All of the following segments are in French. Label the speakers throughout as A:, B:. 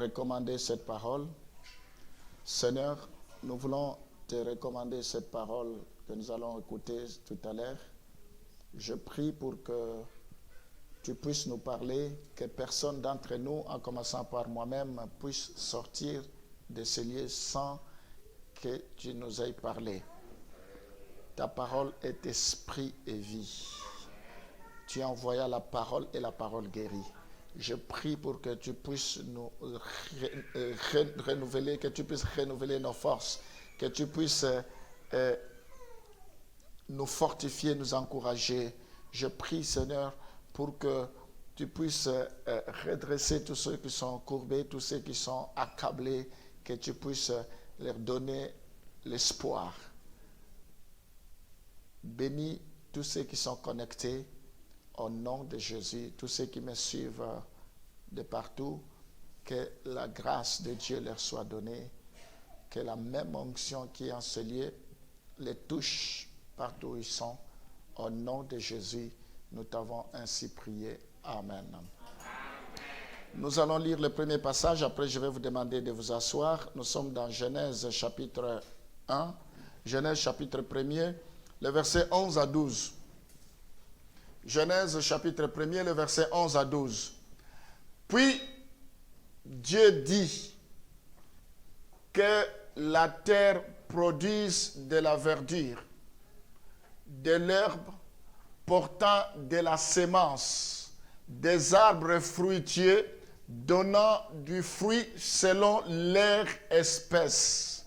A: recommander cette parole. Seigneur, nous voulons te recommander cette parole que nous allons écouter tout à l'heure. Je prie pour que tu puisses nous parler, que personne d'entre nous, en commençant par moi-même, puisse sortir de ce lieu sans que tu nous aies parlé. Ta parole est esprit et vie. Tu as envoyé la parole et la parole guérit. Je prie pour que tu puisses nous renouveler, que tu puisses renouveler nos forces, que tu puisses nous fortifier, nous encourager. Je prie, Seigneur, pour que tu puisses redresser tous ceux qui sont courbés, tous ceux qui sont accablés, que tu puisses leur donner l'espoir. Bénis tous ceux qui sont connectés au nom de Jésus, tous ceux qui me suivent de partout, que la grâce de Dieu leur soit donnée, que la même onction qui est en ce lieu les touche partout où ils sont. Au nom de Jésus, nous t'avons ainsi prié. Amen. Nous allons lire le premier passage, après je vais vous demander de vous asseoir. Nous sommes dans Genèse chapitre 1, Genèse chapitre 1er, le verset 11 à 12. Genèse chapitre 1er, le verset 11 à 12. Puis Dieu dit que la terre produise de la verdure, de l'herbe portant de la sémence, des arbres fruitiers donnant du fruit selon leur espèce,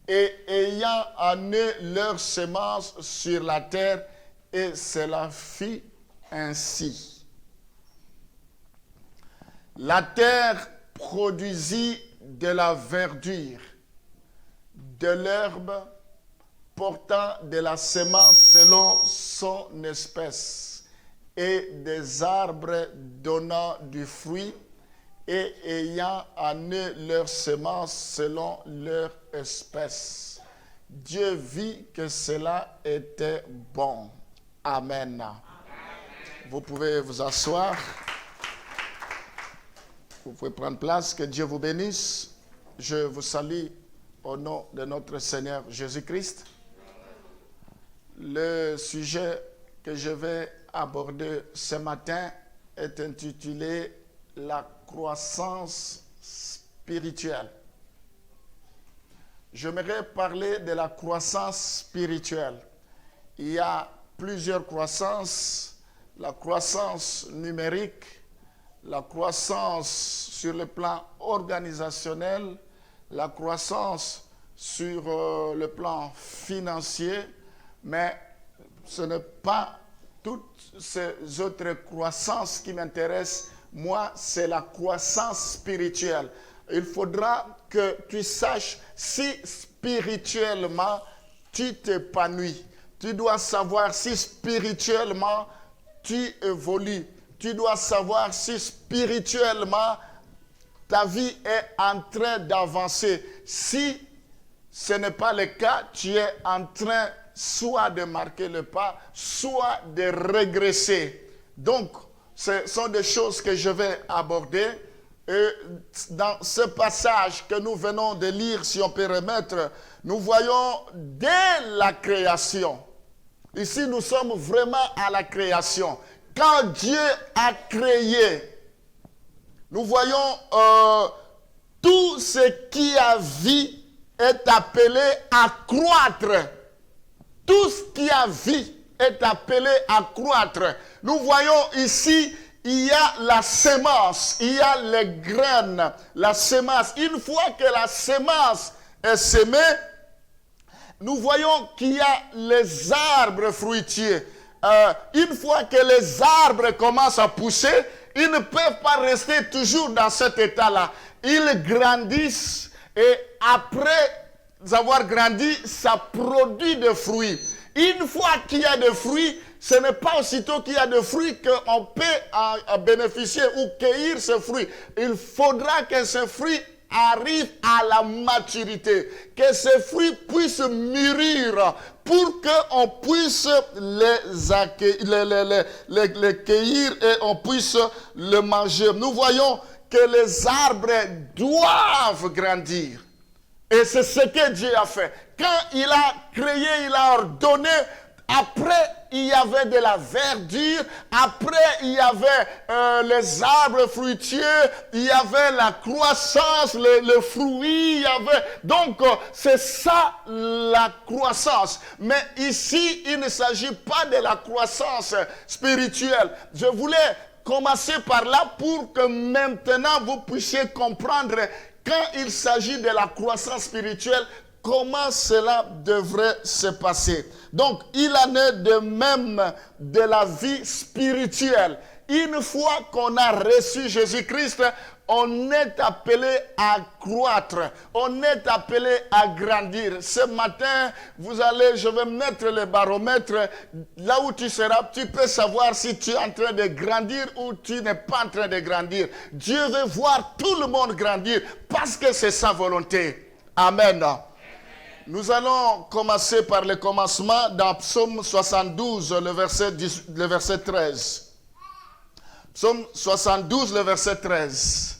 A: et ayant en eux leur sémence sur la terre, et cela fit ainsi. La terre produisit de la verdure, de l'herbe portant de la semence selon son espèce, et des arbres donnant du fruit, et ayant en eux leur semence selon leur espèce. Dieu vit que cela était bon. Amen. Vous pouvez vous asseoir. Vous pouvez prendre place. Que Dieu vous bénisse. Je vous salue au nom de notre Seigneur Jésus-Christ. Le sujet que je vais aborder ce matin est intitulé « La croissance spirituelle ». J'aimerais parler de la croissance spirituelle. Il y a plusieurs croissances, la croissance numérique, la croissance sur le plan organisationnel, la croissance sur le plan financier, mais ce n'est pas toutes ces autres croissances qui m'intéressent. Moi, c'est la croissance spirituelle. Il faudra que tu saches si spirituellement tu t'épanouis. Tu dois savoir si spirituellement tu évolues. Tu dois savoir si spirituellement ta vie est en train d'avancer. Si ce n'est pas le cas, tu es en train soit de marquer le pas, soit de régresser. Donc, ce sont des choses que je vais aborder. Et dans ce passage que nous venons de lire, si on peut remettre, nous voyons dès la création. Ici, nous sommes vraiment à la création. Quand Dieu a créé, nous voyons tout ce qui a vie est appelé à croître. Tout ce qui a vie est appelé à croître. Nous voyons ici, il y a la sémence, il y a les graines, la sémence. Une fois que la sémence est semée, nous voyons qu'il y a les arbres fruitiers. Une fois que les arbres commencent à pousser, ils ne peuvent pas rester toujours dans cet état-là. Ils grandissent et après avoir grandi, ça produit des fruits. Une fois qu'il y a des fruits, ce n'est pas aussitôt qu'il y a des fruits qu'on peut bénéficier ou cueillir ces fruits. Il faudra que ces fruits arrivent à la maturité, que ces fruits puissent mûrir pour qu'on puisse les cueillir et on puisse le manger. Nous voyons que les arbres doivent grandir. Et c'est ce que Dieu a fait. Quand il a créé, il a ordonné. Après, il y avait de la verdure. Après, il y avait les arbres fruitiers. Il y avait la croissance, le fruit. Il y avait... Donc, c'est ça la croissance. Mais ici, il ne s'agit pas de la croissance spirituelle. Je voulais commencer par là pour que maintenant vous puissiez comprendre quand il s'agit de la croissance spirituelle, comment cela devrait se passer. Donc, il en est de même de la vie spirituelle. Une fois qu'on a reçu Jésus-Christ, on est appelé à croître. On est appelé à grandir. Ce matin, je vais mettre le baromètre. Là où tu seras, tu peux savoir si tu es en train de grandir ou tu n'es pas en train de grandir. Dieu veut voir tout le monde grandir parce que c'est sa volonté. Amen. Nous allons commencer par le commencement dans Psaume 72, le verset 13. Psaume 72, le verset 13.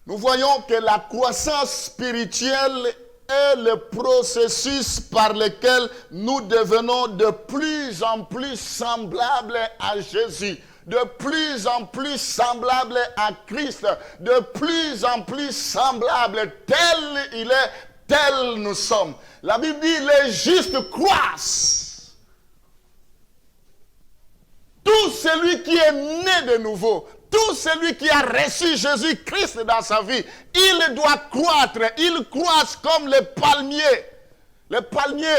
A: Nous voyons que la croissance spirituelle est le processus par lequel nous devenons de plus en plus semblables à Jésus. De plus en plus semblables à Christ. De plus en plus semblables. Tel il est, tel nous sommes. La Bible dit, les justes croissent. Tout celui qui est né de nouveau, tout celui qui a reçu Jésus-Christ dans sa vie, il doit croître. Il croît comme le palmier. Le palmier,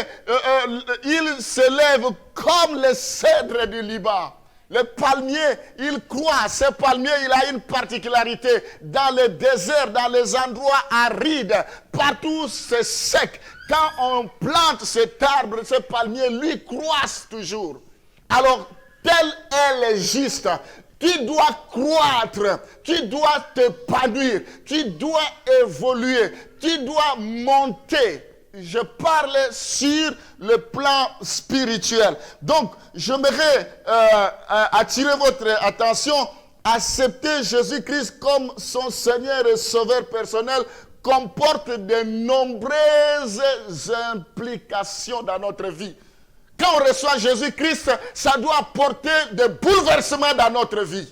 A: il s'élève comme le cèdre du Liban. Le palmier, il croît. Ce palmier, il a une particularité. Dans le désert, dans les endroits arides, partout c'est sec. Quand on plante cet arbre, ce palmier, lui croît toujours. Alors, tel est le juste. Tu dois croître, tu dois te épanouir, tu dois évoluer, tu dois monter. Je parle sur le plan spirituel. Donc, j'aimerais attirer votre attention. Accepter Jésus-Christ comme son Seigneur et Sauveur personnel comporte de nombreuses implications dans notre vie. Quand on reçoit Jésus-Christ, ça doit apporter des bouleversements dans notre vie.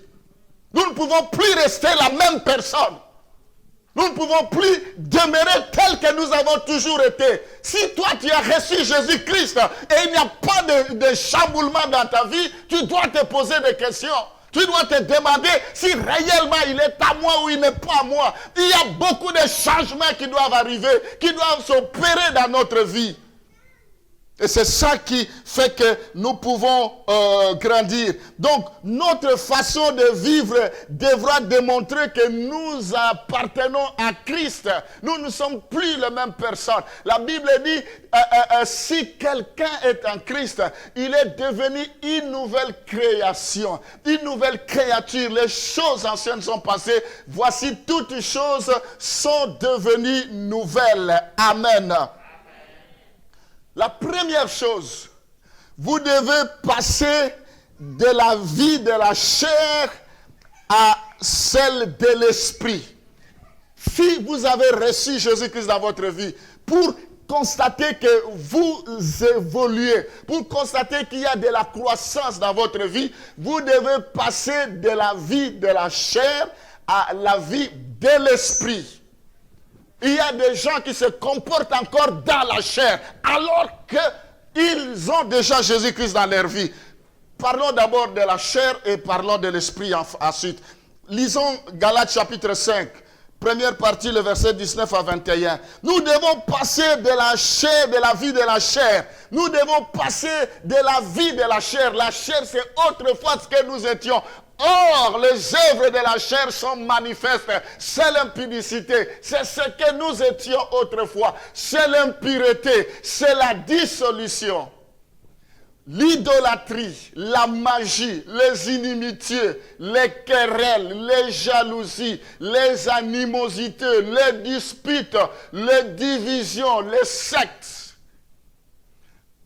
A: Nous ne pouvons plus rester la même personne. Nous ne pouvons plus demeurer tel que nous avons toujours été. Si toi tu as reçu Jésus-Christ et il n'y a pas de chamboulement dans ta vie, tu dois te poser des questions. Tu dois te demander si réellement il est à moi ou il n'est pas à moi. Il y a beaucoup de changements qui doivent arriver, qui doivent s'opérer dans notre vie. Et c'est ça qui fait que nous pouvons grandir. Donc, notre façon de vivre devra démontrer que nous appartenons à Christ. Nous ne sommes plus les mêmes personnes. La Bible dit, si quelqu'un est en Christ, il est devenu une nouvelle création, une nouvelle créature. Les choses anciennes sont passées. Voici, toutes choses sont devenues nouvelles. Amen. La première chose, vous devez passer de la vie de la chair à celle de l'esprit. Si vous avez reçu Jésus-Christ dans votre vie, pour constater que vous évoluez, pour constater qu'il y a de la croissance dans votre vie, vous devez passer de la vie de la chair à la vie de l'esprit. Il y a des gens qui se comportent encore dans la chair, alors qu'ils ont déjà Jésus-Christ dans leur vie. Parlons d'abord de la chair et parlons de l'esprit ensuite. Lisons Galates chapitre 5, première partie, le verset 19 à 21. Nous devons passer de la chair, de la vie de la chair. Nous devons passer de la vie de la chair. La chair, c'est autrefois ce que nous étions. Or, les œuvres de la chair sont manifestes. C'est l'impudicité. C'est ce que nous étions autrefois. C'est l'impureté. C'est la dissolution. L'idolâtrie, la magie, les inimitiés, les querelles, les jalousies, les animosités, les disputes, les divisions, les sectes,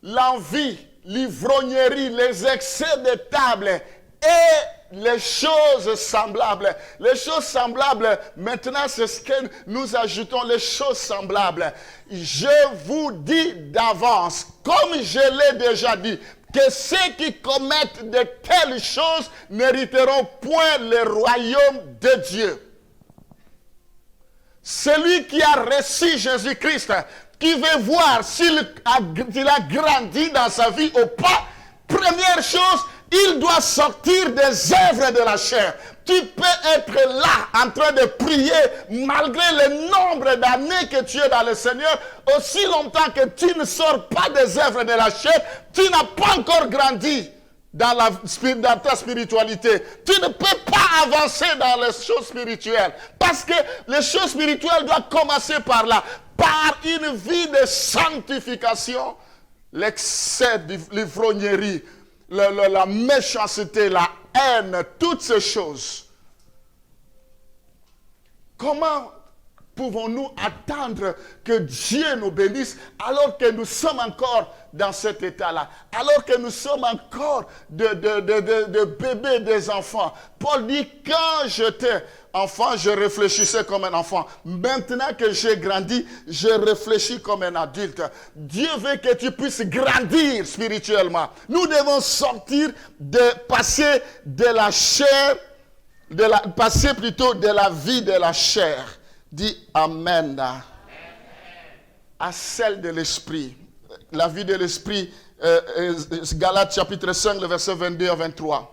A: l'envie, l'ivrognerie, les excès de table et les choses semblables. Les choses semblables, maintenant, c'est ce que nous ajoutons, les choses semblables. Je vous dis d'avance, comme je l'ai déjà dit, que ceux qui commettent de telles choses n'hériteront point le royaume de Dieu. Celui qui a reçu Jésus-Christ, qui veut voir s'il a grandi dans sa vie ou pas, première chose, il doit sortir des œuvres de la chair. Tu peux être là en train de prier malgré le nombre d'années que tu es dans le Seigneur. Aussi longtemps que tu ne sors pas des œuvres de la chair, tu n'as pas encore grandi dans ta spiritualité. Tu ne peux pas avancer dans les choses spirituelles. Parce que les choses spirituelles doivent commencer par là. Par une vie de sanctification, l'excès de l'ivrognerie, la méchanceté, la haine, toutes ces choses. Comment pouvons-nous attendre que Dieu nous bénisse alors que nous sommes encore dans cet état-là, alors que nous sommes encore de bébés, des enfants? Paul dit, quand j'étais enfant, je réfléchissais comme un enfant. Maintenant que j'ai grandi, je réfléchis comme un adulte. Dieu veut que tu puisses grandir spirituellement. Nous devons sortir passer de la chair, passer plutôt de la vie de la chair. Dis Amen. À celle de l'esprit. La vie de l'esprit, Galates chapitre 5, le verset 22 à 23.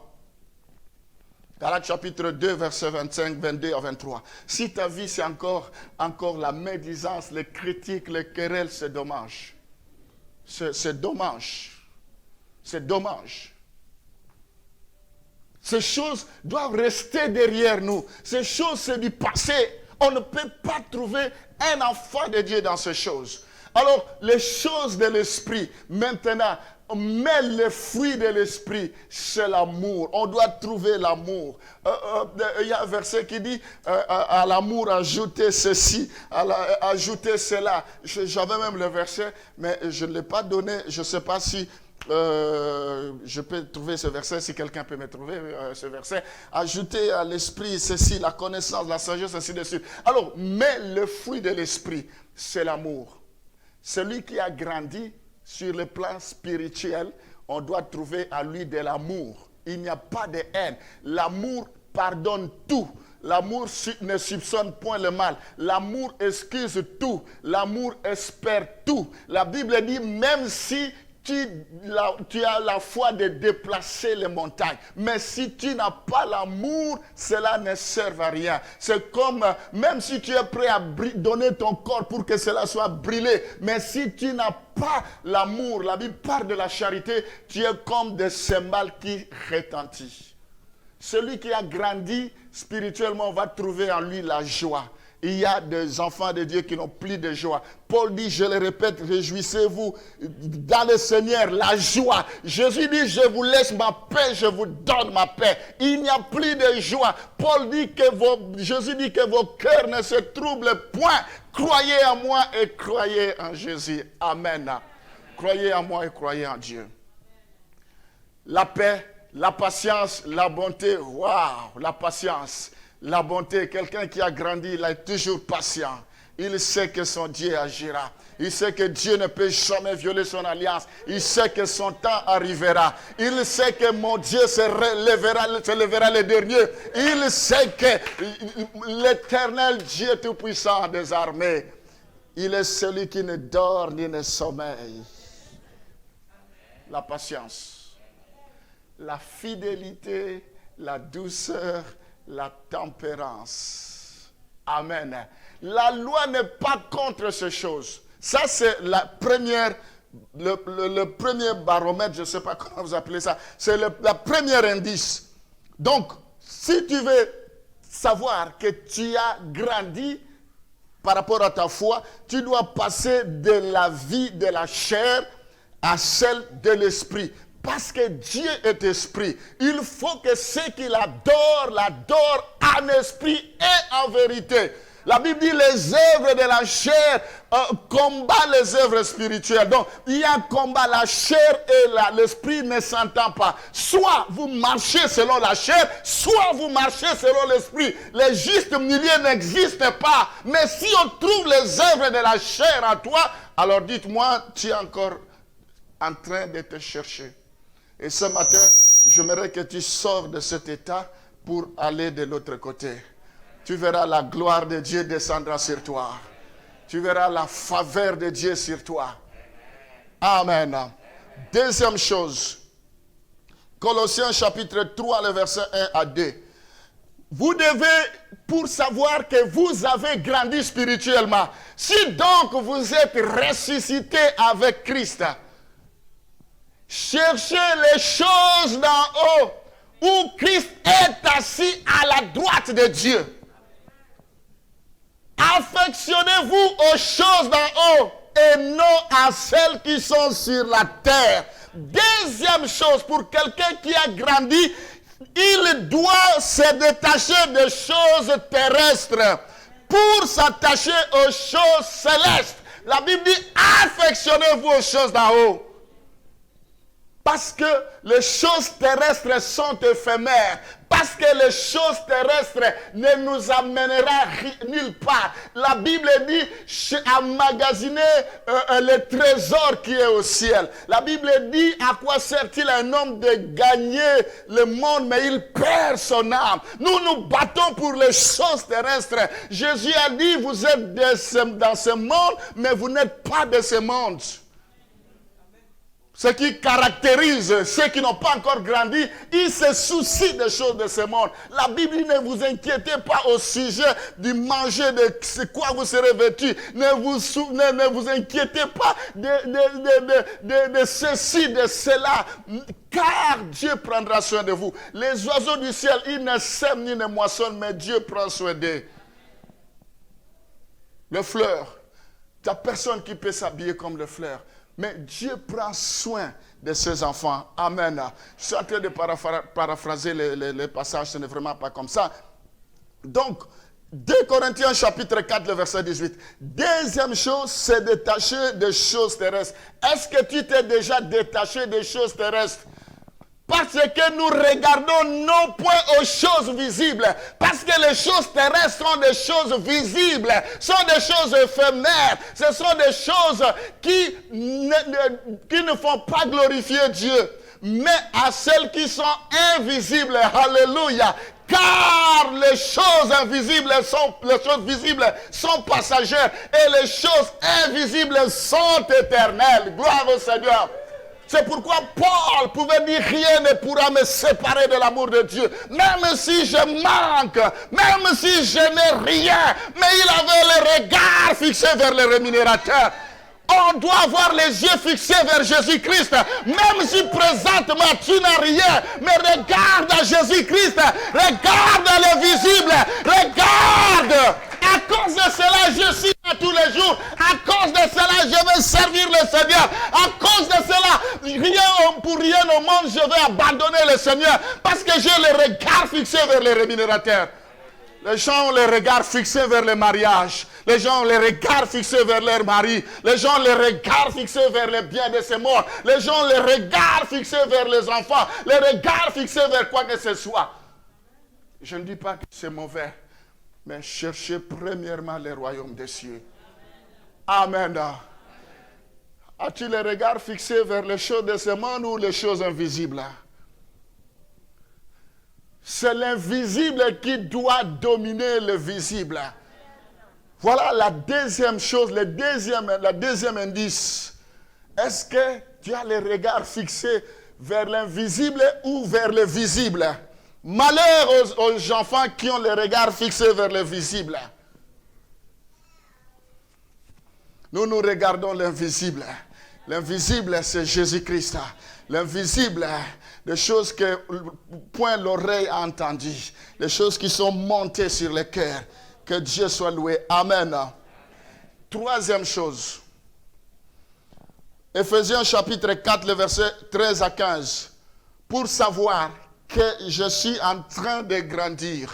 A: Galates chapitre 2, verset 25, 22 à 23. Si ta vie, c'est encore la médisance, les critiques, les querelles, c'est dommage. C'est dommage. C'est dommage. Ces choses doivent rester derrière nous. Ces choses, c'est du passé. On ne peut pas trouver un enfant de Dieu dans ces choses. Alors, les choses de l'esprit, maintenant, mais le fruit de l'esprit, c'est l'amour. On doit trouver l'amour. Il y a un verset qui dit, à l'amour, ajoutez ceci, ajoutez cela. J'avais même le verset, mais je ne l'ai pas donné. Je ne sais pas si je peux trouver ce verset, si quelqu'un peut me trouver ce verset. Ajoutez à l'esprit ceci, la connaissance, la sagesse, ainsi de suite. Alors, mais le fruit de l'esprit, c'est l'amour. Celui qui a grandi sur le plan spirituel, on doit trouver à lui de l'amour. Il n'y a pas de haine. L'amour pardonne tout. L'amour ne soupçonne point le mal. L'amour excuse tout. L'amour espère tout. La Bible dit, même si tu as la foi de déplacer les montagnes. Mais si tu n'as pas l'amour, cela ne sert à rien. C'est comme, même si tu es prêt à donner ton corps pour que cela soit brûlé, mais si tu n'as pas l'amour, la Bible parle de la charité, tu es comme des cymbales qui retentissent. Celui qui a grandi spirituellement va trouver en lui la joie. Il y a des enfants de Dieu qui n'ont plus de joie. Paul dit, je le répète, réjouissez-vous dans le Seigneur, la joie. Jésus dit, je vous laisse ma paix, je vous donne ma paix. Il n'y a plus de joie. Jésus dit que vos cœurs ne se troublent point. Croyez en moi et croyez en Jésus. Amen. Croyez en moi et croyez en Dieu. La paix, la patience, la bonté. Waouh, la patience. La bonté, quelqu'un qui a grandi, il est toujours patient. Il sait que son Dieu agira. Il sait que Dieu ne peut jamais violer son alliance. Il sait que son temps arrivera. Il sait que mon Dieu se lèvera le dernier. Il sait que l'éternel Dieu tout-puissant des armées, il est celui qui ne dort ni ne sommeille. La patience, la fidélité, la douceur, la tempérance. Amen. La loi n'est pas contre ces choses. Ça, c'est le premier baromètre, je ne sais pas comment vous appelez ça. C'est le premier indice. Donc, si tu veux savoir que tu as grandi par rapport à ta foi, tu dois passer de la vie de la chair à celle de l'esprit. Parce que Dieu est esprit. Il faut que ceux qui l'adorent en esprit et en vérité. La Bible dit les œuvres de la chair combattent les œuvres spirituelles. Donc, il y a un combat. La chair et l'esprit ne s'entendent pas. Soit vous marchez selon la chair, soit vous marchez selon l'esprit. Les justes milieux n'existent pas. Mais si on trouve les œuvres de la chair en toi, alors dites-moi, tu es encore en train de te chercher. Et ce matin, j'aimerais que tu sors de cet état pour aller de l'autre côté. Tu verras la gloire de Dieu descendre sur toi. Tu verras la faveur de Dieu sur toi. Amen. Deuxième chose. Colossiens chapitre 3, le verset 1 à 2. Vous devez, pour savoir que vous avez grandi spirituellement, si donc vous êtes ressuscité avec Christ, cherchez les choses d'en haut, où Christ est assis à la droite de Dieu. Affectionnez-vous aux choses d'en haut et non à celles qui sont sur la terre. Deuxième chose, pour quelqu'un qui a grandi, il doit se détacher des choses terrestres pour s'attacher aux choses célestes. La Bible dit, affectionnez-vous aux choses d'en haut. Parce que les choses terrestres sont éphémères. Parce que les choses terrestres ne nous amèneront nulle part. La Bible dit emmagasiner le trésor qui est au ciel. La Bible dit à quoi sert-il un homme de gagner le monde mais il perd son âme. Nous nous battons pour les choses terrestres. Jésus a dit vous êtes dans ce monde mais vous n'êtes pas de ce monde. Ce qui caractérise ceux qui n'ont pas encore grandi, ils se soucient des choses de ce monde. La Bible dit, ne vous inquiétez pas au sujet du manger, de quoi vous serez vêtus. Ne vous inquiétez pas de ceci, de cela. Car Dieu prendra soin de vous. Les oiseaux du ciel, ils ne sèment ni ne moissonnent, mais Dieu prend soin d'eux. Le fleur, il n'y a personne qui peut s'habiller comme le fleur. Mais Dieu prend soin de ses enfants. Amen. Je suis en train de paraphraser les passages, ce n'est vraiment pas comme ça. Donc, 2 Corinthiens chapitre 4, le verset 18. Deuxième chose, c'est détacher des choses terrestres. Est-ce que tu t'es déjà détaché des choses terrestres? Parce que nous regardons non point aux choses visibles. Parce que les choses terrestres sont des choses visibles. Sont des choses éphémères. Ce sont des choses qui ne font pas glorifier Dieu. Mais à celles qui sont invisibles. Alléluia. Car les choses visibles sont passagères. Et les choses invisibles sont éternelles. Gloire au Seigneur. C'est pourquoi Paul pouvait dire rien ne pourra me séparer de l'amour de Dieu. Même si je manque, même si je n'ai rien. Mais il avait le regard fixé vers le rémunérateur. On doit avoir les yeux fixés vers Jésus-Christ. Même si présentement tu n'as rien. Mais regarde à Jésus-Christ. Regarde à l'invisible. Regarde. À cause de cela, je suis là tous les jours. À cause de cela, je vais servir le Seigneur. À cause de cela, pour rien au monde, je vais abandonner le Seigneur. Parce que j'ai le regard fixé vers les rémunérateurs. Les gens ont le regard fixé vers le mariage. Les gens ont le regard fixé vers leur mari. Les gens ont le regard fixé vers les biens de ces morts. Les gens ont le regard fixé vers les enfants. Le regard fixé vers quoi que ce soit. Je ne dis pas que c'est mauvais. Mais cherchez premièrement le royaume des cieux. Amen. As-tu le regard fixé vers les choses de ce monde ou les choses invisibles? C'est l'invisible qui doit dominer le visible. Voilà la deuxième chose, la deuxième indice. Est-ce que tu as le regard fixé vers l'invisible ou vers le visible? Malheur aux enfants qui ont le regard fixé vers le visible. Nous regardons l'invisible. L'invisible, c'est Jésus-Christ. L'invisible, des choses que point l'oreille a entendues. Les choses qui sont montées sur le cœur. Que Dieu soit loué. Amen. Troisième chose. Éphésiens chapitre 4, le verset 13 à 15. Pour savoir que je suis en train de grandir.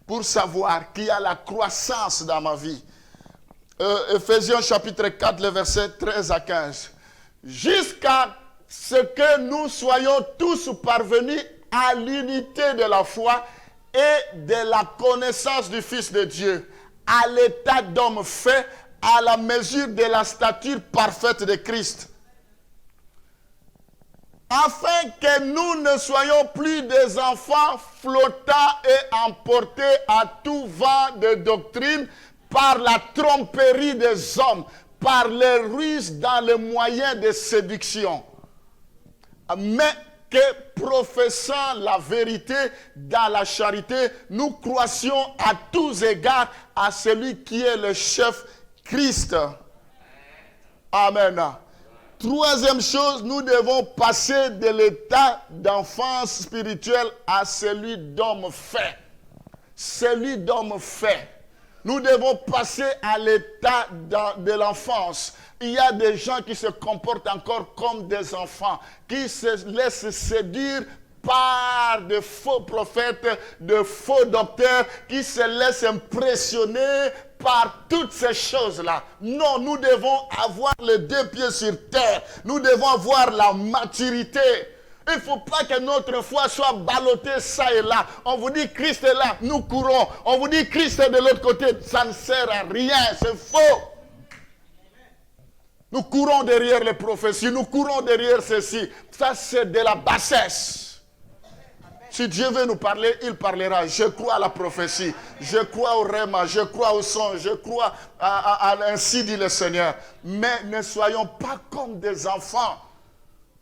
A: pour savoir qu'il y a la croissance dans ma vie. Ephésiens chapitre 4, le verset 13 à 15. Jusqu'à ce que nous soyons tous parvenus à l'unité de la foi et de la connaissance du Fils de Dieu, à l'état d'homme fait, à la mesure de la stature parfaite de Christ. Afin que nous ne soyons plus des enfants flottants et emportés à tout vent de doctrine par la tromperie des hommes, par les ruses dans les moyens de séduction. Mais que professant la vérité dans la charité, nous croissions à tous égards à celui qui est le chef, Christ. Amen. Troisième chose, nous devons passer de l'état d'enfance spirituelle à celui d'homme fait. Celui d'homme fait. Nous devons passer à l'état de l'enfance. Il y a des gens qui se comportent encore comme des enfants, qui se laissent séduire par de faux prophètes, de faux docteurs, qui se laissent impressionner par toutes ces choses-là. Non, nous devons avoir les deux pieds sur terre. Nous devons avoir la maturité. Il ne faut pas que notre foi soit ballottée ça et là. On vous dit Christ est là, nous courons. On vous dit Christ est de l'autre côté, ça ne sert à rien, c'est faux. Nous courons derrière les prophéties, nous courons derrière ceci. Ça, c'est de la bassesse. Si Dieu veut nous parler, il parlera. Je crois à la prophétie, je crois au réma, je crois au son, je crois à ainsi dit le Seigneur. Mais ne soyons pas comme des enfants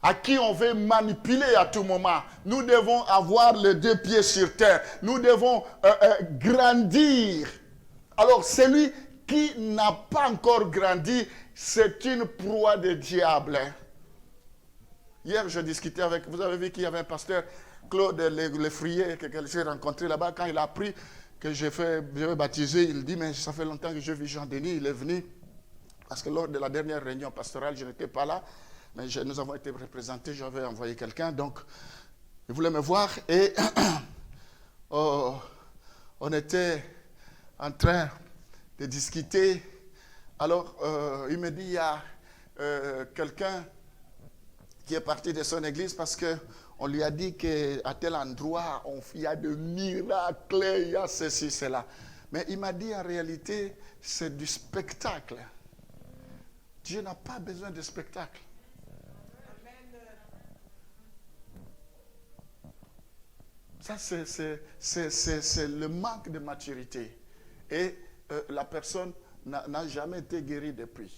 A: à qui on veut manipuler à tout moment. Nous devons avoir les deux pieds sur terre. Nous devons grandir. Alors, celui qui n'a pas encore grandi, c'est une proie de diable. Hier, je discutais avec, vous avez vu qu'il y avait un pasteur, Claude Lefrier, que j'ai rencontré là-bas. Quand il a appris que je vais baptiser, il dit, mais ça fait longtemps que je vis Jean-Denis. Il est venu, parce que lors de la dernière réunion pastorale, je n'étais pas là. Mais nous avons été représentés, j'avais envoyé quelqu'un, donc il voulait me voir et on était en train de discuter. Alors il me dit, il y a quelqu'un qui est parti de son église parce qu'on lui a dit qu'à tel endroit, il y a de miracles, il y a ceci, cela. Mais il m'a dit en réalité, c'est du spectacle. Dieu n'a pas besoin de spectacle. Ça, c'est le manque de maturité. Et la personne n'a jamais été guérie depuis.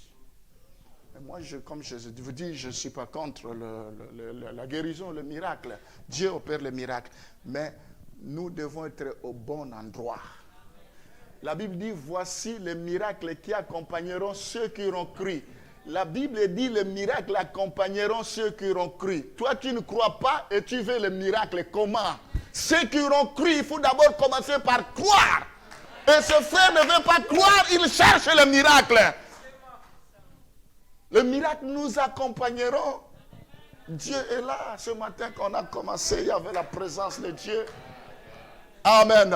A: Et moi, comme je vous dis, je ne suis pas contre la guérison, le miracle. Dieu opère le miracle. Mais nous devons être au bon endroit. La Bible dit, voici les miracles qui accompagneront ceux qui auront cru. La Bible dit, les miracles accompagneront ceux qui auront cru. Toi, tu ne crois pas et tu veux le miracle. Comment? Ceux qui auront cru, il faut d'abord commencer par croire. Et ce frère ne veut pas croire, il cherche le miracle. Le miracle nous accompagneront. Dieu est là. Ce matin qu'on a commencé, il y avait la présence de Dieu. Amen.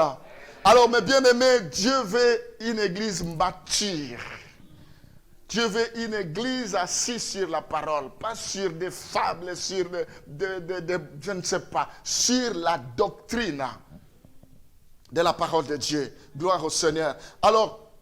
A: Alors, mes bien-aimés, Dieu veut une église mature. Dieu veut une église assise sur la parole, pas sur des fables, sur je ne sais pas, sur la doctrine de la parole de Dieu. Gloire au Seigneur. Alors,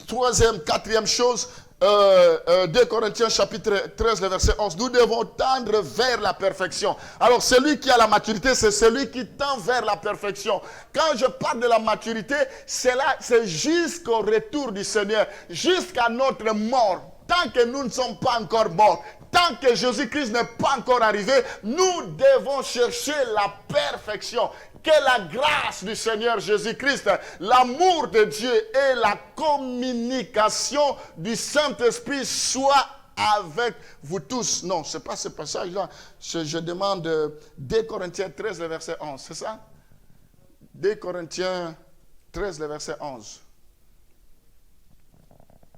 A: quatrième chose, 2 Corinthiens chapitre 13, le verset 11. Nous devons tendre vers la perfection. Alors, celui qui a la maturité, c'est celui qui tend vers la perfection. Quand je parle de la maturité, c'est jusqu'au retour du Seigneur, jusqu'à notre mort. Tant que nous ne sommes pas encore morts, tant que Jésus-Christ n'est pas encore arrivé, nous devons chercher la perfection. Que la grâce du Seigneur Jésus-Christ, l'amour de Dieu et la communication du Saint-Esprit soient avec vous tous. Non, ce n'est pas ce passage-là. Je demande 2 Corinthiens 13, le verset 11. C'est ça? 2 Corinthiens 13, le verset 11.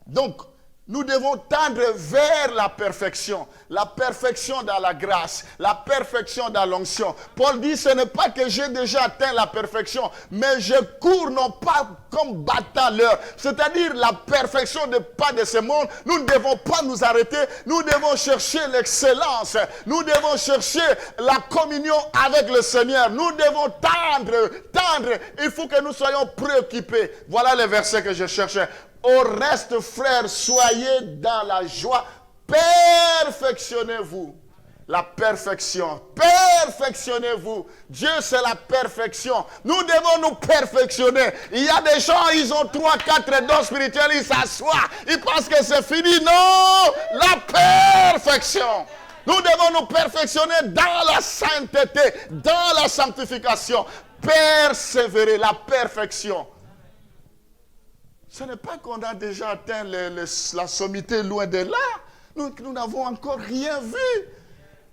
A: Donc, Nous devons tendre vers la perfection dans la grâce, la perfection dans l'onction. Paul dit, ce n'est pas que j'ai déjà atteint la perfection, mais je cours non pas comme battant l'heure. C'est-à-dire la perfection de pas de ce monde. Nous ne devons pas nous arrêter, nous devons chercher l'excellence, nous devons chercher la communion avec le Seigneur. Nous devons tendre. Il faut que nous soyons préoccupés. Voilà les versets que je cherchais. Au reste, frères, soyez dans la joie. Perfectionnez-vous. La perfection. Perfectionnez-vous. Dieu, c'est la perfection. Nous devons nous perfectionner. Il y a des gens, ils ont 3, 4 dons spirituels, ils s'assoient. Ils pensent que c'est fini. Non! La perfection. Nous devons nous perfectionner dans la sainteté, dans la sanctification. Persévérer, la perfection. Ce n'est pas qu'on a déjà atteint la sommité loin de là. Nous n'avons encore rien vu.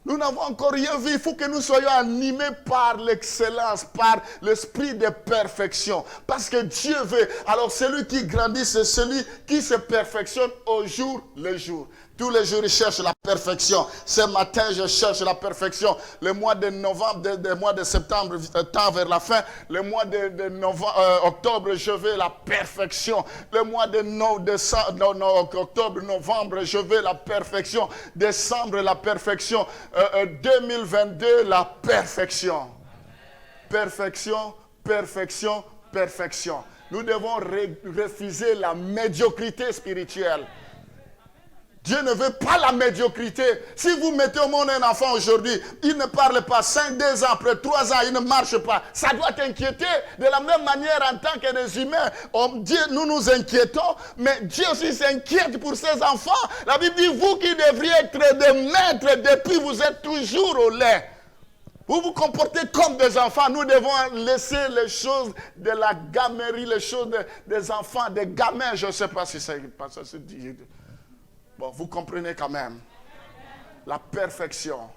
A: Nous n'avons encore rien vu. Il faut que nous soyons animés par l'excellence, par l'esprit de perfection. Parce que Dieu veut. Alors celui qui grandit, c'est celui qui se perfectionne au jour le jour. Tous les jours, je cherche la perfection. Ce matin, je cherche la perfection. Le mois de novembre, le mois de septembre, tend vers la fin. Le mois de octobre, je veux la perfection. Le mois de octobre, novembre, je veux la perfection. Décembre, la perfection. 2022, la perfection. Perfection, perfection, perfection. Nous devons refuser la médiocrité spirituelle. Dieu ne veut pas la médiocrité. Si vous mettez au monde un enfant aujourd'hui, il ne parle pas 5, 2 ans, après 3 ans, il ne marche pas. Ça doit t'inquiéter. De la même manière, en tant que des humains, Dieu, nous nous inquiétons, mais Dieu aussi s'inquiète pour ses enfants. La Bible dit, vous qui devriez être des maîtres, depuis vous êtes toujours au lait. Vous vous comportez comme des enfants. Nous devons laisser les choses de la gamerie, les choses des enfants, des gamins. Je ne sais pas si ça se dit. Bon, vous comprenez quand même. La perfection.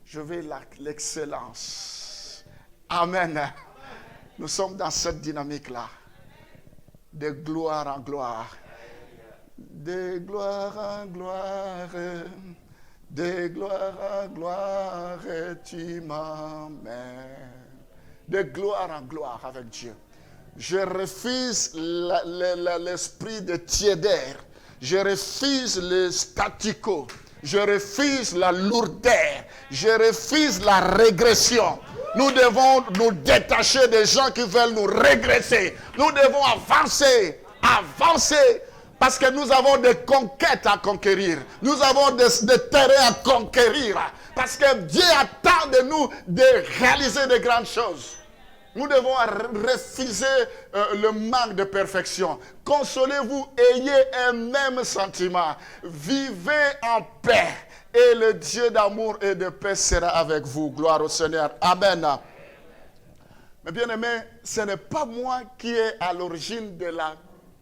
A: Je veux l'excellence. Amen. Nous sommes dans cette dynamique-là. De gloire en gloire. De gloire en gloire. De gloire en gloire, tu m'emmènes. De gloire en gloire avec Dieu. Je refuse l'esprit de tiédeur. Je refuse le statu quo. Je refuse la lourdeur. Je refuse la régression. Nous devons nous détacher des gens qui veulent nous régresser. Nous devons avancer. Parce que nous avons des conquêtes à conquérir. Nous avons des terrains à conquérir. Parce que Dieu attend de nous de réaliser de grandes choses. Nous devons refuser le manque de perfection. Consolez-vous, ayez un même sentiment. Vivez en paix. Et le Dieu d'amour et de paix sera avec vous. Gloire au Seigneur. Amen. Mais bien aimé, ce n'est pas moi qui est à l'origine de la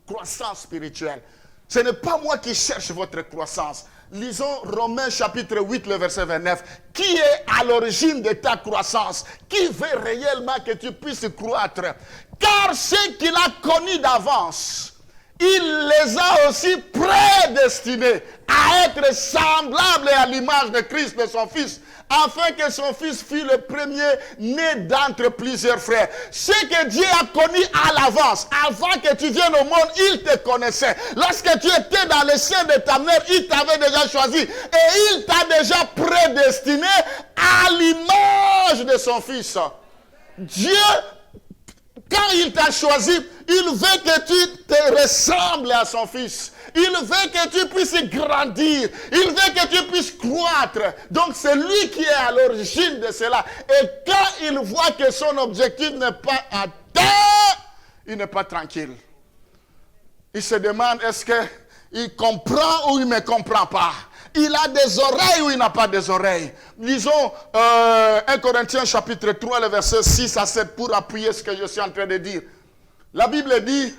A: croissance spirituelle. Ce n'est pas moi qui cherche votre croissance. Lisons Romains chapitre 8, le verset 29. Qui est à l'origine de ta croissance? Qui veut réellement que tu puisses croître? Car ceux qu'il a connus d'avance, il les a aussi prédestinés à être semblables à l'image de Christ, de son Fils, afin que son Fils fût le premier né d'entre plusieurs frères. Ce que Dieu a connu à l'avance, avant que tu viennes au monde, il te connaissait. Lorsque tu étais dans le sein de ta mère, il t'avait déjà choisi. Et il t'a déjà prédestiné à l'image de son Fils. Dieu, quand il t'a choisi, il veut que tu te ressembles à son Fils. Il veut que tu puisses grandir. Il veut que tu puisses croître. Donc c'est lui qui est à l'origine de cela. Et quand il voit que son objectif n'est pas atteint, il n'est pas tranquille. Il se demande, est-ce qu'il comprend ou il ne comprend pas? Il a des oreilles ou il n'a pas des oreilles? Lisons 1 Corinthiens chapitre 3, le verset 6 à 7 pour appuyer ce que je suis en train de dire. La Bible dit,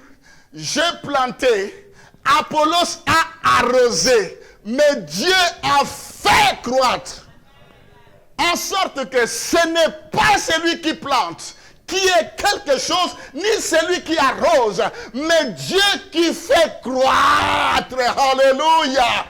A: j'ai planté, Apollos a arrosé, mais Dieu a fait croître. En sorte que ce n'est pas celui qui plante qui est quelque chose, ni celui qui arrose, mais Dieu qui fait croître. Alléluia.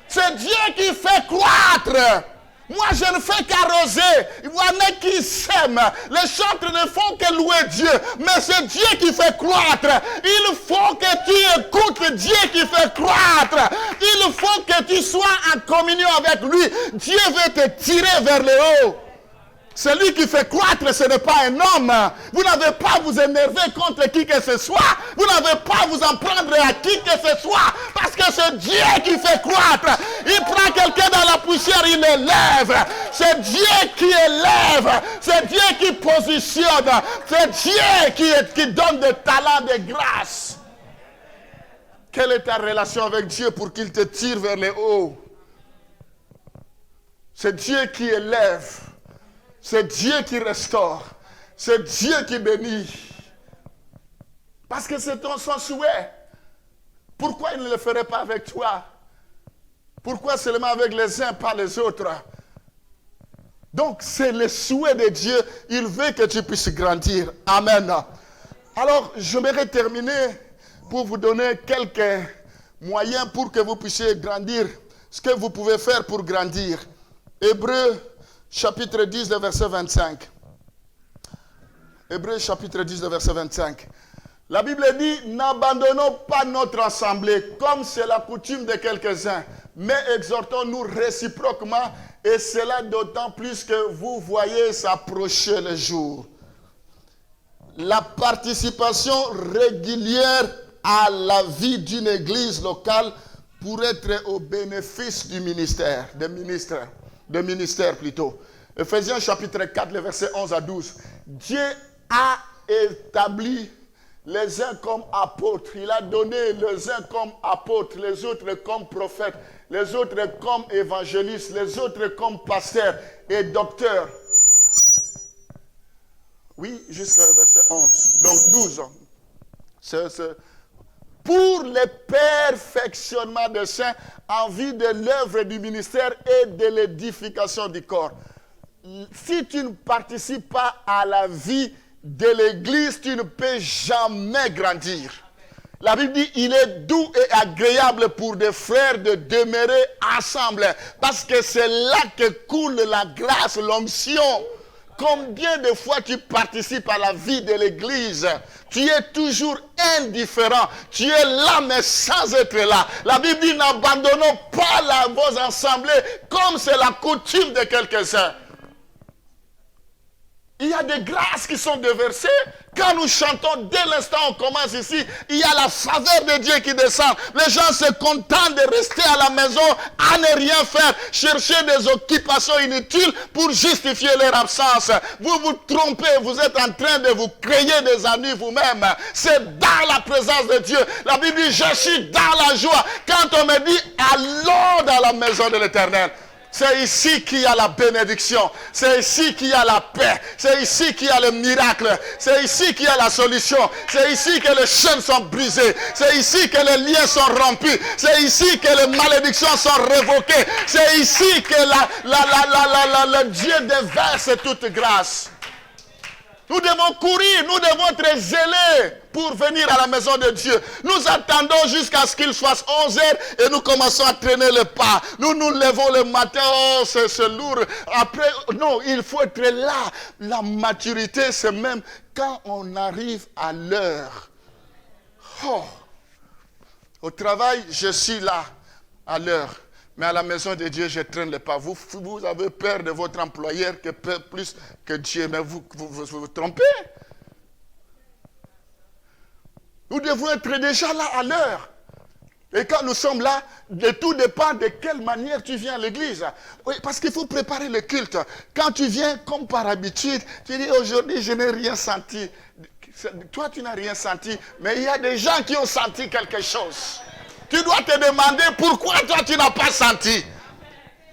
A: C'est Dieu qui fait croître. Moi, je ne fais qu'arroser. Il y en a qui s'aiment. Les chantres ne font que louer Dieu. Mais c'est Dieu qui fait croître. Il faut que tu écoutes Dieu qui fait croître. Il faut que tu sois en communion avec lui. Dieu veut te tirer vers le haut. Celui qui fait croître, ce n'est pas un homme. Vous n'avez pas à vous énerver contre qui que ce soit. Vous n'avez pas à vous en prendre à qui que ce soit. Parce que c'est Dieu qui fait croître. Il prend quelqu'un dans la poussière, il élève. C'est Dieu qui élève. C'est Dieu qui positionne. C'est Dieu qui donne des talents, des grâces. Quelle est ta relation avec Dieu pour qu'il te tire vers le haut? C'est Dieu qui élève. C'est Dieu qui restaure. C'est Dieu qui bénit. Parce que c'est son souhait. Pourquoi il ne le ferait pas avec toi? Pourquoi seulement avec les uns, pas les autres? Donc, c'est le souhait de Dieu. Il veut que tu puisses grandir. Amen. Alors, j'aimerais terminer pour vous donner quelques moyens pour que vous puissiez grandir. Ce que vous pouvez faire pour grandir. Hébreux chapitre 10, le verset 25. Hébreux chapitre 10, le verset 25. La Bible dit, n'abandonnons pas notre assemblée, comme c'est la coutume de quelques-uns, mais exhortons-nous réciproquement, et cela d'autant plus que vous voyez s'approcher le jour. La participation régulière à la vie d'une église locale pour être au bénéfice du ministère, des ministères plutôt. Ephésiens chapitre 4, le verset 11 à 12. Dieu a établi les uns comme apôtres. Il a donné les uns comme apôtres, les autres comme prophètes, les autres comme évangélistes, les autres comme pasteurs et docteurs. Oui, jusqu'au verset 11. Donc 12. Pour le perfectionnement des saints en vue de l'œuvre du ministère et de l'édification du corps. Si tu ne participes pas à la vie de l'église, tu ne peux jamais grandir. La Bible dit, il est doux et agréable pour des frères de demeurer ensemble. Parce que c'est là que coule la grâce, l'onction. Combien de fois tu participes à la vie de l'église? Tu es toujours indifférent. Tu es là, mais sans être là. La Bible dit, n'abandonnons pas vos assemblées comme c'est la coutume de quelques-uns. Il y a des grâces qui sont déversées. Quand nous chantons, dès l'instant où on commence ici, il y a la faveur de Dieu qui descend. Les gens se contentent de rester à la maison, à ne rien faire, chercher des occupations inutiles pour justifier leur absence. Vous vous trompez, vous êtes en train de vous créer des ennuis vous-même. C'est dans la présence de Dieu. La Bible dit, je suis dans la joie. Quand on me dit, allons dans la maison de l'Éternel. C'est ici qu'il y a la bénédiction. C'est ici qu'il y a la paix. C'est ici qu'il y a le miracle. C'est ici qu'il y a la solution. C'est ici que les chaînes sont brisées. C'est ici que les liens sont rompus. C'est ici que les malédictions sont révoquées. C'est ici que le Dieu déverse toute grâce. Nous devons courir, nous devons être zélés pour venir à la maison de Dieu. Nous attendons jusqu'à ce qu'il soit 11 heures et nous commençons à traîner le pas. Nous nous levons le matin, oh c'est lourd. Après, non, il faut être là. La maturité, c'est même quand on arrive à l'heure. Oh. Au travail, je suis là à l'heure. Mais à la maison de Dieu, je traîne le pas. Vous avez peur de votre employeur plus que Dieu. Mais vous vous trompez. Nous devons être déjà là à l'heure. Et quand nous sommes là, tout dépend de quelle manière tu viens à l'église. Oui, parce qu'il faut préparer le culte. Quand tu viens, comme par habitude, tu dis aujourd'hui, je n'ai rien senti. Toi, tu n'as rien senti. Mais il y a des gens qui ont senti quelque chose. Tu dois te demander pourquoi toi tu n'as pas senti.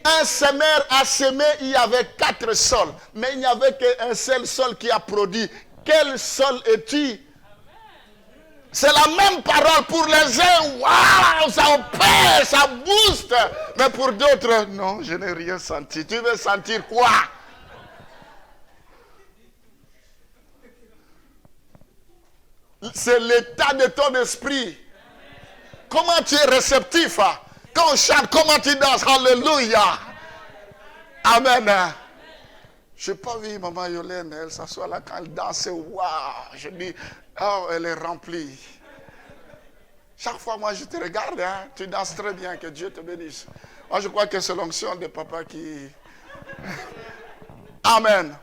A: Un semeur a semé, il y avait 4 sols. Mais il n'y avait qu'un seul sol qui a produit. Quel sol es-tu? C'est la même parole pour les uns. Waouh, ça opère, ça booste. Mais pour d'autres, non, je n'ai rien senti. Tu veux sentir quoi? C'est l'état de ton esprit. Comment tu es réceptif. Quand on chante, comment tu danses. Alléluia. Amen. Je n'ai pas vu maman Yolène, elle s'assoit là quand elle danse. Waouh. Je dis, oh, elle est remplie. Chaque fois, moi, je te regarde. Tu danses très bien. Que Dieu te bénisse. Moi, je crois que c'est l'onction de papa qui... Amen.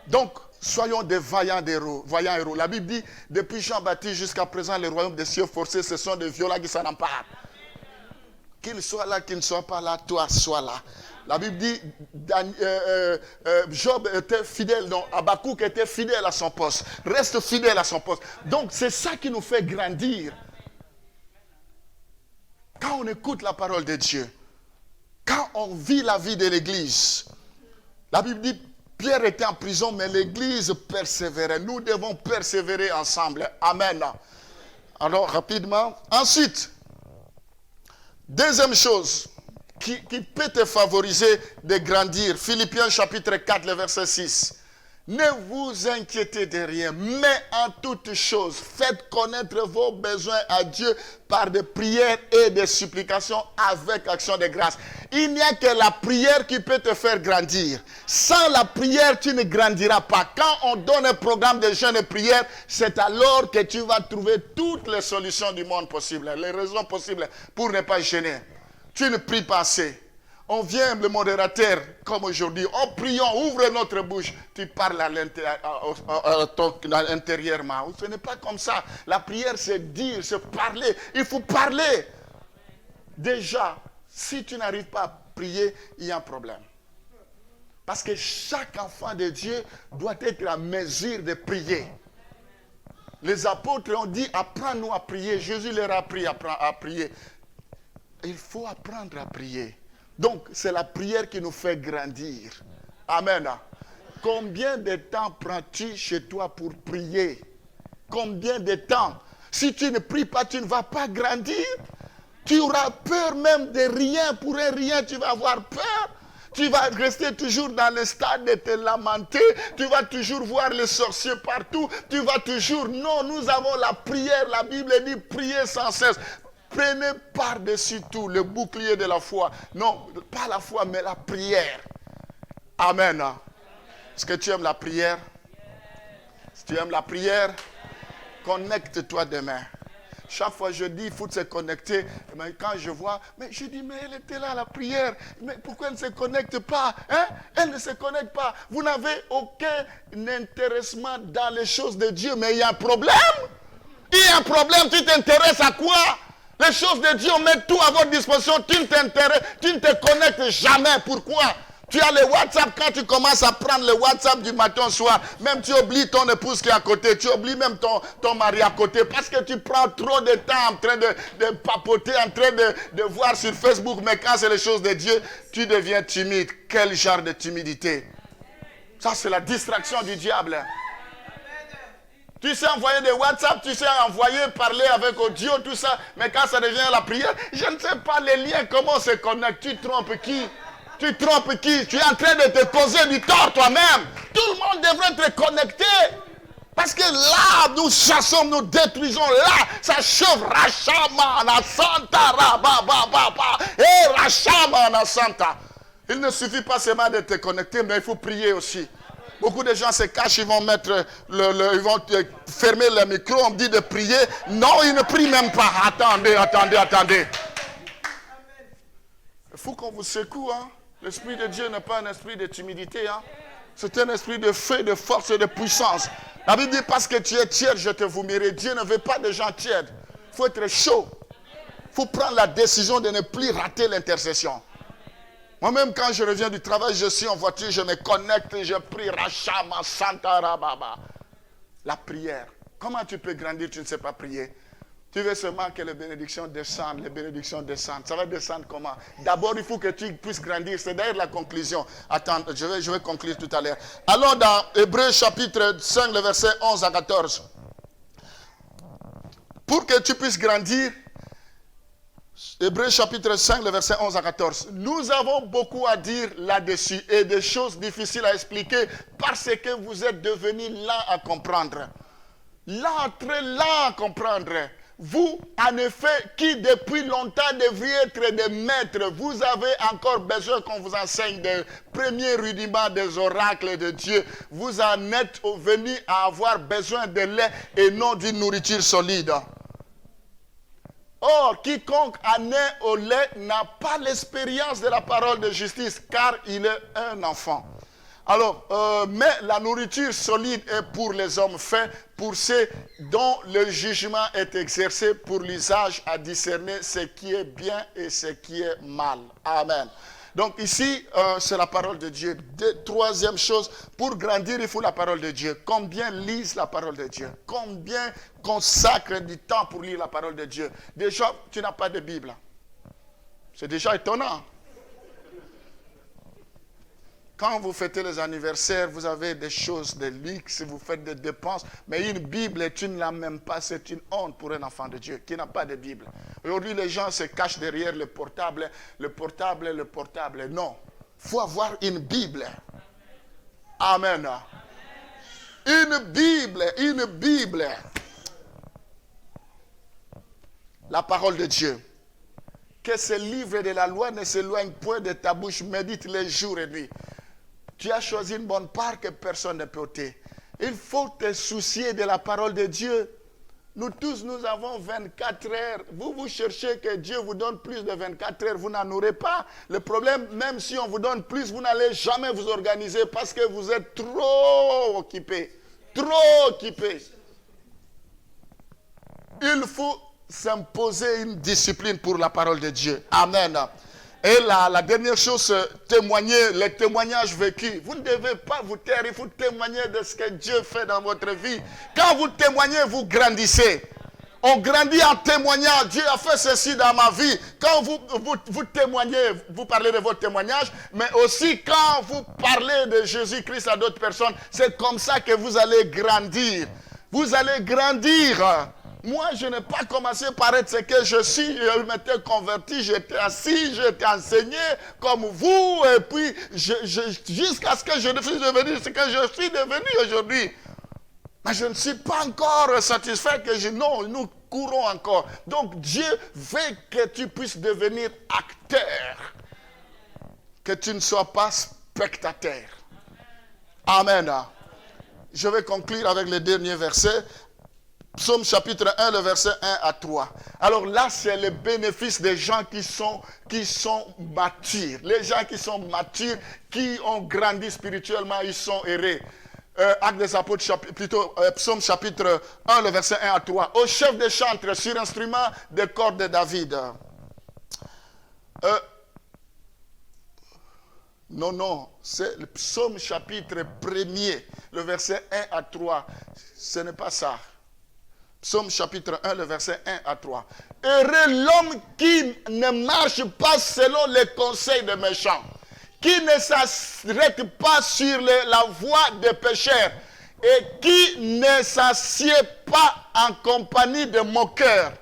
A: Donc, soyons des vaillants héros. La Bible dit, depuis Jean-Baptiste jusqu'à présent, les royaumes des cieux forcés, ce sont des violents qui s'en emparent. Qu'il soit là, qu'il ne soit pas là, toi, sois là. La Bible dit, Job était fidèle, donc Habakkuk était fidèle à son poste. Reste fidèle à son poste. Donc, c'est ça qui nous fait grandir. Quand on écoute la parole de Dieu, quand on vit la vie de l'Église, la Bible dit, Pierre était en prison, mais l'Église persévérait. Nous devons persévérer ensemble. Amen. Alors, rapidement. Ensuite, deuxième chose qui peut te favoriser de grandir. Philippiens chapitre 4, le verset 6. Ne vous inquiétez de rien, mais en toutes choses, faites connaître vos besoins à Dieu par des prières et des supplications avec action de grâce. Il n'y a que la prière qui peut te faire grandir. Sans la prière, tu ne grandiras pas. Quand on donne un programme de jeûne et prière, c'est alors que tu vas trouver toutes les solutions du monde possibles, les raisons possibles pour ne pas jeûner. Tu ne pries pas assez. On vient, le modérateur, comme aujourd'hui, oh prions, ouvre notre bouche. Tu parles intérieurement. Ce n'est pas comme ça. La prière, c'est dire, c'est parler. Il faut parler. Déjà, si tu n'arrives pas à prier, il y a un problème. Parce que chaque enfant de Dieu doit être à mesure de prier. Les apôtres ont dit, apprends-nous à prier. Jésus leur a appris à prier. Il faut apprendre à prier. Donc, c'est la prière qui nous fait grandir. Amen. Combien de temps prends-tu chez toi pour prier? Combien de temps? Si tu ne pries pas, tu ne vas pas grandir. Tu auras peur même de rien. Pour un rien, tu vas avoir peur. Tu vas rester toujours dans le stade de te lamenter. Tu vas toujours voir les sorciers partout. Tu vas toujours... Non, nous avons la prière. La Bible dit prier sans cesse. Prenez par-dessus tout le bouclier de la foi. Non, pas la foi, mais la prière. Amen. Est-ce que tu aimes la prière? Si tu aimes la prière, connecte-toi demain. Chaque fois je dis, il faut se connecter. Mais quand je vois, mais je dis, mais elle était là, la prière. Mais pourquoi elle ne se connecte pas? Elle ne se connecte pas. Vous n'avez aucun intéressement dans les choses de Dieu. Mais il y a un problème. Il y a un problème. Tu t'intéresses à quoi? Les choses de Dieu, on met tout à votre disposition. Tu ne te connectes jamais. Pourquoi? Tu as le WhatsApp. Quand tu commences à prendre le WhatsApp du matin au soir, même tu oublies ton épouse qui est à côté. Tu oublies même ton mari à côté. Parce que tu prends trop de temps en train de papoter, en train de voir sur Facebook. Mais quand c'est les choses de Dieu, tu deviens timide. Quel genre de timidité? Ça, c'est la distraction du diable. Tu sais envoyer des WhatsApp, tu sais envoyer, parler avec audio, tout ça. Mais quand ça devient la prière, je ne sais pas les liens, comment on se connecte. Tu trompes qui? Tu trompes qui? Tu es en train de te causer du tort toi-même. Tout le monde devrait te connecter. Parce que là, nous chassons, nous détruisons. Là, ça chauffe. Rachama na Santa, rabababa. Et Rachama na Santa. Il ne suffit pas seulement de te connecter, mais il faut prier aussi. Beaucoup de gens se cachent, ils vont mettre ils vont fermer le micro, on me dit de prier. Non, ils ne prient même pas. Attendez. Il faut qu'on vous secoue. L'Esprit de Dieu n'est pas un esprit de timidité. C'est un esprit de feu, de force et de puissance. La Bible dit, parce que tu es tiède, je te vommirai. Dieu ne veut pas de gens tièdes. Il faut être chaud. Il faut prendre la décision de ne plus rater l'intercession. Moi-même, quand je reviens du travail, je suis en voiture, je me connecte et je prie. Rachama Santa Rababa. La prière. Comment tu peux grandir, tu ne sais pas prier? Tu veux seulement que les bénédictions descendent, Ça va descendre comment? D'abord, il faut que tu puisses grandir. C'est d'ailleurs la conclusion. Attends, je vais conclure tout à l'heure. Alors, dans Hébreux chapitre 5, le verset 11 à 14. Pour que tu puisses grandir, Hébreux chapitre 5, le verset 11 à 14. Nous avons beaucoup à dire là-dessus et des choses difficiles à expliquer parce que vous êtes devenus lents à comprendre. Lent, très lent à comprendre. Vous, en effet, qui depuis longtemps devriez être des maîtres, vous avez encore besoin qu'on vous enseigne des premiers rudiments des oracles de Dieu. Vous en êtes venus à avoir besoin de lait et non d'une nourriture solide. Or, quiconque en est au lait n'a pas l'expérience de la parole de justice, car il est un enfant. Alors, mais la nourriture solide est pour les hommes faits, pour ceux dont le jugement est exercé pour l'usage à discerner ce qui est bien et ce qui est mal. Amen. Donc ici, c'est la parole de Dieu. Troisième chose, pour grandir, il faut la parole de Dieu. Combien lisent la parole de Dieu? Combien consacrent du temps pour lire la parole de Dieu? Déjà, tu n'as pas de Bible. C'est déjà étonnant. Quand vous fêtez les anniversaires, vous avez des choses, des luxes, vous faites des dépenses. Mais une Bible, tu ne l'as même pas. C'est une honte pour un enfant de Dieu qui n'a pas de Bible. Aujourd'hui, les gens se cachent derrière le portable. Le portable, le portable. Non. Il faut avoir une Bible. Amen. Une Bible, une Bible. La parole de Dieu. Que ce livre de la loi ne s'éloigne point de ta bouche. Médite les jours et nuits. Tu as choisi une bonne part que personne ne peut ôter. Il faut te soucier de la parole de Dieu. Nous tous, nous avons 24 heures. Vous cherchez que Dieu vous donne plus de 24 heures. Vous n'en aurez pas. Le problème, même si on vous donne plus, vous n'allez jamais vous organiser parce que vous êtes trop occupés. Trop occupés. Il faut s'imposer une discipline pour la parole de Dieu. Amen. Et la dernière chose, témoigner, les témoignages vécus. Vous ne devez pas vous taire, il faut témoigner de ce que Dieu fait dans votre vie. Quand vous témoignez, vous grandissez. On grandit en témoignant. Dieu a fait ceci dans ma vie. Quand vous témoignez, vous parlez de votre témoignage, mais aussi quand vous parlez de Jésus-Christ à d'autres personnes, c'est comme ça que vous allez grandir. Vous allez grandir. Moi, je n'ai pas commencé par être ce que je suis. Je m'étais converti, j'étais assis, j'étais enseigné comme vous. Et puis, jusqu'à ce que je suis devenu ce que je suis devenu aujourd'hui. Mais je ne suis pas encore satisfait que non, nous courons encore. Donc, Dieu veut que tu puisses devenir acteur. Que tu ne sois pas spectateur. Amen. Je vais conclure avec le dernier verset. Psaume chapitre 1, le verset 1 à 3. Alors là, c'est le bénéfice des gens qui sont matures. Les gens qui sont matures, qui ont grandi spirituellement, ils sont errés. Actes des Apôtres, Psaume chapitre 1, le verset 1 à 3. Au chef des chantres, sur instrument de cordes de David. Non, c'est le psaume chapitre 1er, le verset 1 à 3. Ce n'est pas ça. Psaume chapitre 1, le verset 1 à 3. Heureux l'homme qui ne marche pas selon les conseils des méchants, qui ne s'arrête pas sur la voie des pécheurs et qui ne s'assied pas en compagnie de moqueurs,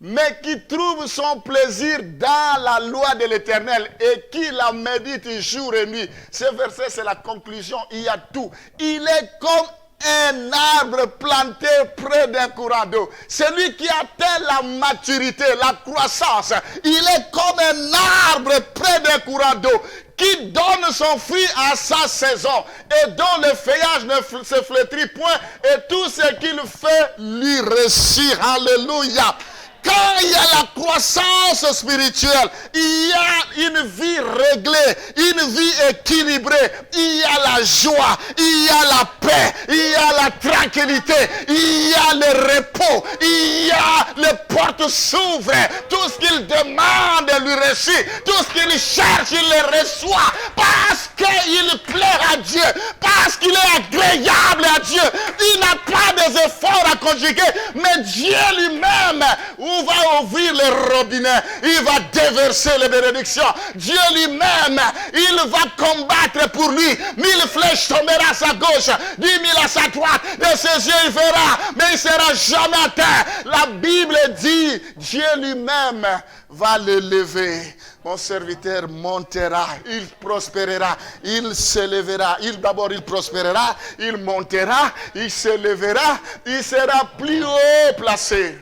A: mais qui trouve son plaisir dans la loi de l'Éternel et qui la médite jour et nuit. Ce verset, c'est la conclusion. Il y a tout. Il est comme un arbre planté près d'un courant d'eau. Celui qui atteint la maturité, la croissance, il est comme un arbre près d'un courant d'eau qui donne son fruit à sa saison et dont le feuillage ne se flétrit point et tout ce qu'il fait lui réussit. Alléluia. Quand il y a la croissance spirituelle, il y a une vie réglée, une vie équilibrée, il y a la joie, il y a la paix, il y a la tranquillité, il y a le repos, il y a les portes s'ouvrent, tout ce qu'il demande lui réussit, tout ce qu'il cherche il le reçoit, parce qu'il plaît à Dieu, parce qu'il est agréable à Dieu. Il n'a pas des efforts à conjuguer, mais Dieu lui-même va ouvrir les robinets, il va déverser les bénédictions. Dieu lui-même, il va combattre pour lui. 1000 flèches tomberont à sa gauche, 10 000 à sa droite, de ses yeux il verra, mais il ne sera jamais atteint. La Bible dit dit, Dieu lui-même va le lever. Mon serviteur montera, il prospérera, il s'élèvera. D'abord il prospérera, il montera, il s'élèvera, il sera plus haut placé.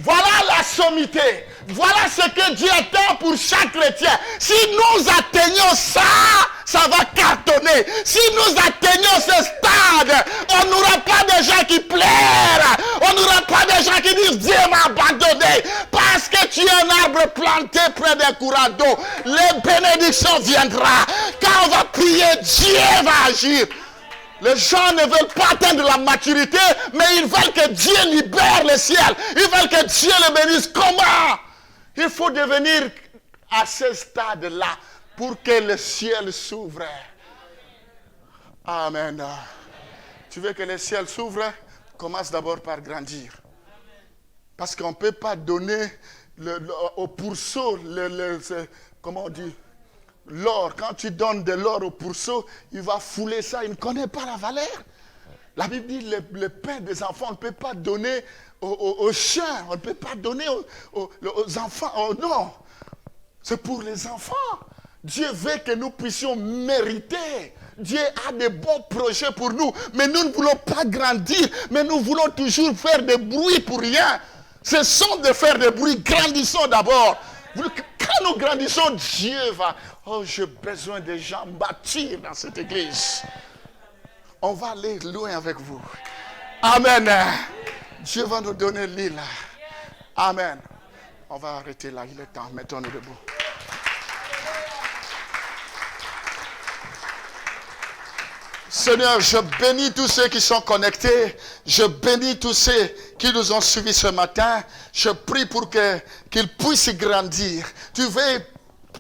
A: Voilà la sommité. Voilà ce que Dieu attend pour chaque chrétien. Si nous atteignons ça, ça va cartonner. Si nous atteignons ce stade, on n'aura pas de gens qui pleurent. On n'aura pas de gens qui disent Dieu m'a abandonné. Parce que tu es un arbre planté près d'un courant d'eau. Les bénédictions viendront. Quand on va prier, Dieu va agir. Les gens ne veulent pas atteindre la maturité, mais ils veulent que Dieu libère le ciel. Ils veulent que Dieu le bénisse. Comment? Il faut devenir à ce stade-là pour que le ciel s'ouvre. Amen. Tu veux que le ciel s'ouvre? Commence d'abord par grandir. Parce qu'on ne peut pas donner au pourceau, comment on dit? L'or, quand tu donnes de l'or au pourceau, il va fouler ça, il ne connaît pas la valeur. La Bible dit le pain des enfants, on ne peut pas donner aux chiens, on ne peut pas donner aux enfants. Oh non, c'est pour les enfants. Dieu veut que nous puissions mériter. Dieu a de bons projets pour nous, mais nous ne voulons pas grandir, mais nous voulons toujours faire des bruits pour rien. Cessons de faire des bruits, grandissons d'abord. Quand nous grandissons, Dieu va... Oh, j'ai besoin de gens bâtis dans cette église. On va aller loin avec vous. Amen. Dieu va nous donner l'île. Amen. On va arrêter là, il est temps. Mettons-nous debout. Seigneur, je bénis tous ceux qui sont connectés. Je bénis tous ceux qui nous ont suivis ce matin. Je prie pour qu'ils puissent grandir. Tu veux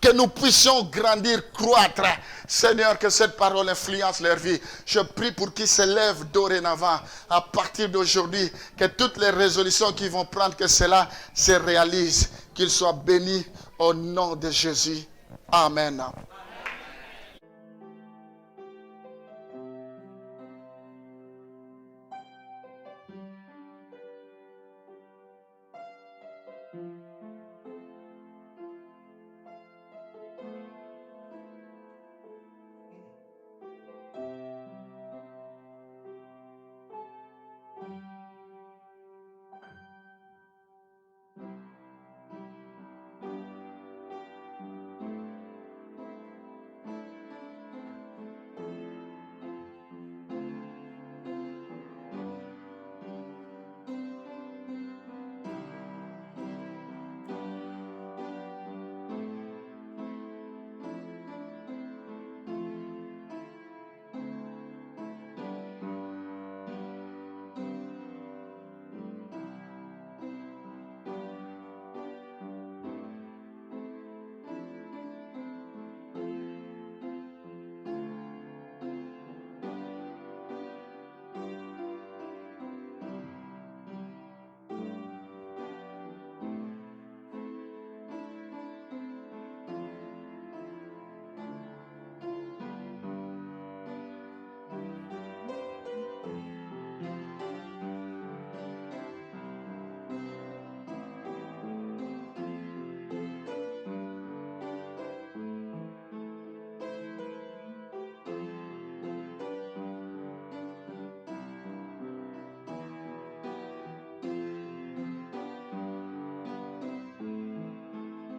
A: que nous puissions grandir, croître. Seigneur, que cette parole influence leur vie. Je prie pour qu'ils se lèvent dorénavant. À partir d'aujourd'hui, que toutes les résolutions qu'ils vont prendre, que cela se réalise. Qu'ils soient bénis au nom de Jésus. Amen.
B: Thank you.